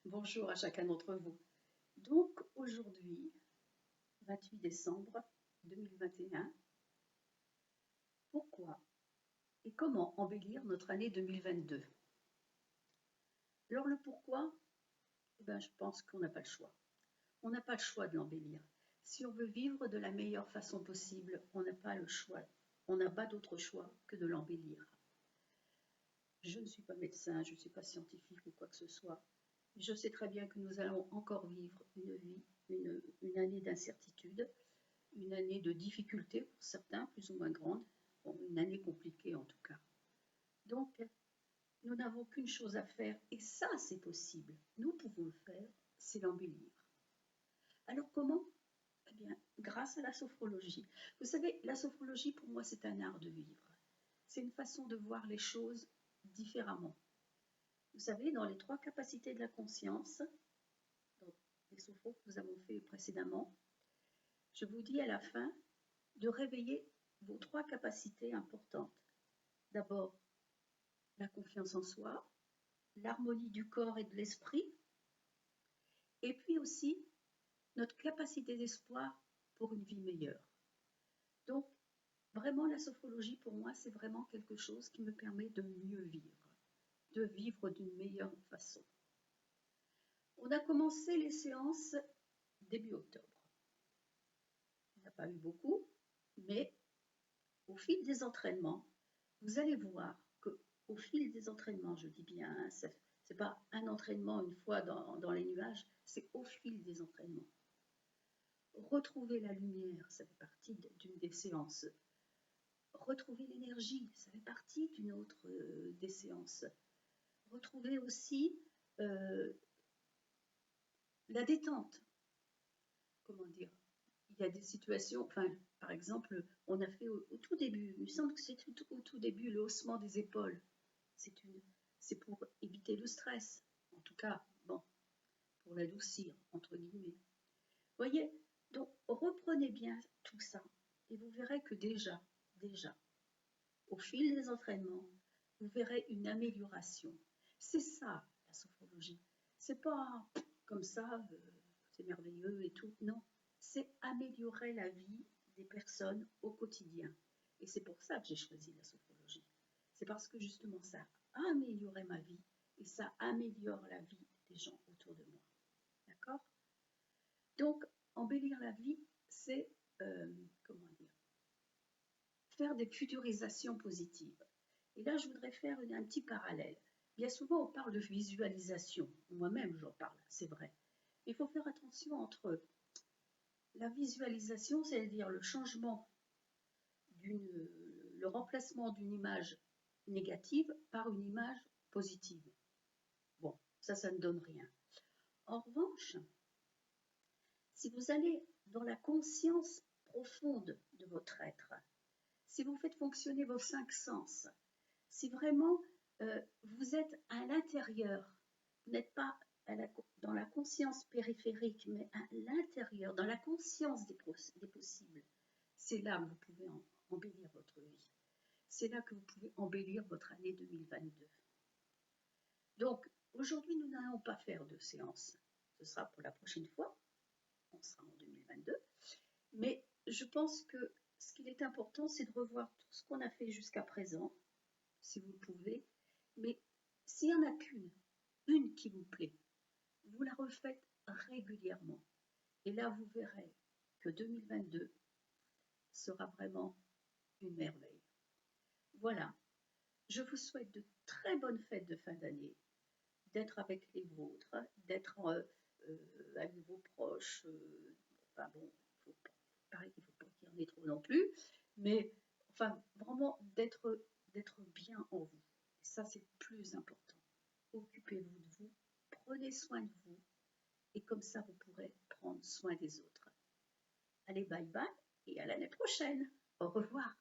Bonjour à chacun d'entre vous. Donc aujourd'hui, 28 décembre 2021, pourquoi et comment embellir notre année 2022? Alors le pourquoi, je pense qu'on n'a pas le choix. On n'a pas le choix de l'embellir. Si on veut vivre de la meilleure façon possible, on n'a pas le choix. On n'a pas d'autre choix que de l'embellir. Je ne suis pas médecin, je ne suis pas scientifique ou quoi que ce soit. Je sais très bien que nous allons encore vivre une année d'incertitude, une année de difficultés pour certains, plus ou moins grandes, une année compliquée en tout cas. Donc, nous n'avons qu'une chose à faire, et ça c'est possible, nous pouvons le faire, c'est l'embellir. Alors comment? Eh bien, grâce à la sophrologie. Vous savez, la sophrologie pour moi c'est un art de vivre. C'est une façon de voir les choses différemment. Vous savez, dans les 3 capacités de la conscience, dans les sophros que nous avons fait précédemment, je vous dis à la fin de réveiller vos 3 capacités importantes. D'abord, la confiance en soi, l'harmonie du corps et de l'esprit, et puis aussi notre capacité d'espoir pour une vie meilleure. Donc, vraiment, la sophrologie, pour moi, c'est vraiment quelque chose qui me permet de mieux vivre d'une meilleure façon. On a commencé les séances début octobre. Il n'y a pas eu beaucoup, mais au fil des entraînements, vous allez voir qu'au fil des entraînements, je dis bien, hein, ce n'est pas un entraînement une fois dans les nuages, c'est au fil des entraînements. Retrouver la lumière, ça fait partie d'une des séances. Retrouver l'énergie, ça fait partie d'une autre des séances. Retrouver aussi la détente. Comment dire? Il y a des situations, par exemple, on a fait au tout début, il me semble que c'est au tout début, le haussement des épaules. C'est pour éviter le stress, en tout cas, bon, pour l'adoucir, entre guillemets. Voyez, donc reprenez bien tout ça et vous verrez que déjà, au fil des entraînements, vous verrez une amélioration. C'est ça, la sophrologie. C'est pas comme ça, c'est merveilleux et tout, non. C'est améliorer la vie des personnes au quotidien. Et c'est pour ça que j'ai choisi la sophrologie. C'est parce que justement ça a amélioré ma vie et ça améliore la vie des gens autour de moi. D'accord? Donc, embellir la vie, c'est, comment dire, faire des futurisations positives. Et là, je voudrais faire un petit parallèle. Bien souvent, on parle de visualisation. Moi-même, j'en parle, c'est vrai. Il faut faire attention entre la visualisation, c'est-à-dire le changement, le remplacement d'une image négative par une image positive. Bon, ça ne donne rien. En revanche, si vous allez dans la conscience profonde de votre être, si vous faites fonctionner vos 5 sens, si vraiment vous êtes à l'intérieur, vous n'êtes pas dans la conscience périphérique, mais à l'intérieur, dans la conscience des possibles, c'est là que vous pouvez embellir votre vie. C'est là que vous pouvez embellir votre année 2022. Donc, aujourd'hui, nous n'allons pas faire de séance. Ce sera pour la prochaine fois. On sera en 2022. Mais je pense que ce qu'il est important, c'est de revoir tout ce qu'on a fait jusqu'à présent, si vous le pouvez. Mais s'il n'y en a une qui vous plaît, vous la refaites régulièrement. Et là, vous verrez que 2022 sera vraiment une merveille. Voilà. Je vous souhaite de très bonnes fêtes de fin d'année, d'être avec les vôtres, d'être avec vos proches. Pareil qu'il ne faut pas qu'il y en ait trop non plus, mais vraiment d'être bien en vous. Et ça, c'est le plus important. Occupez-vous de vous, prenez soin de vous, et comme ça, vous pourrez prendre soin des autres. Allez, bye bye, et à l'année prochaine. Au revoir.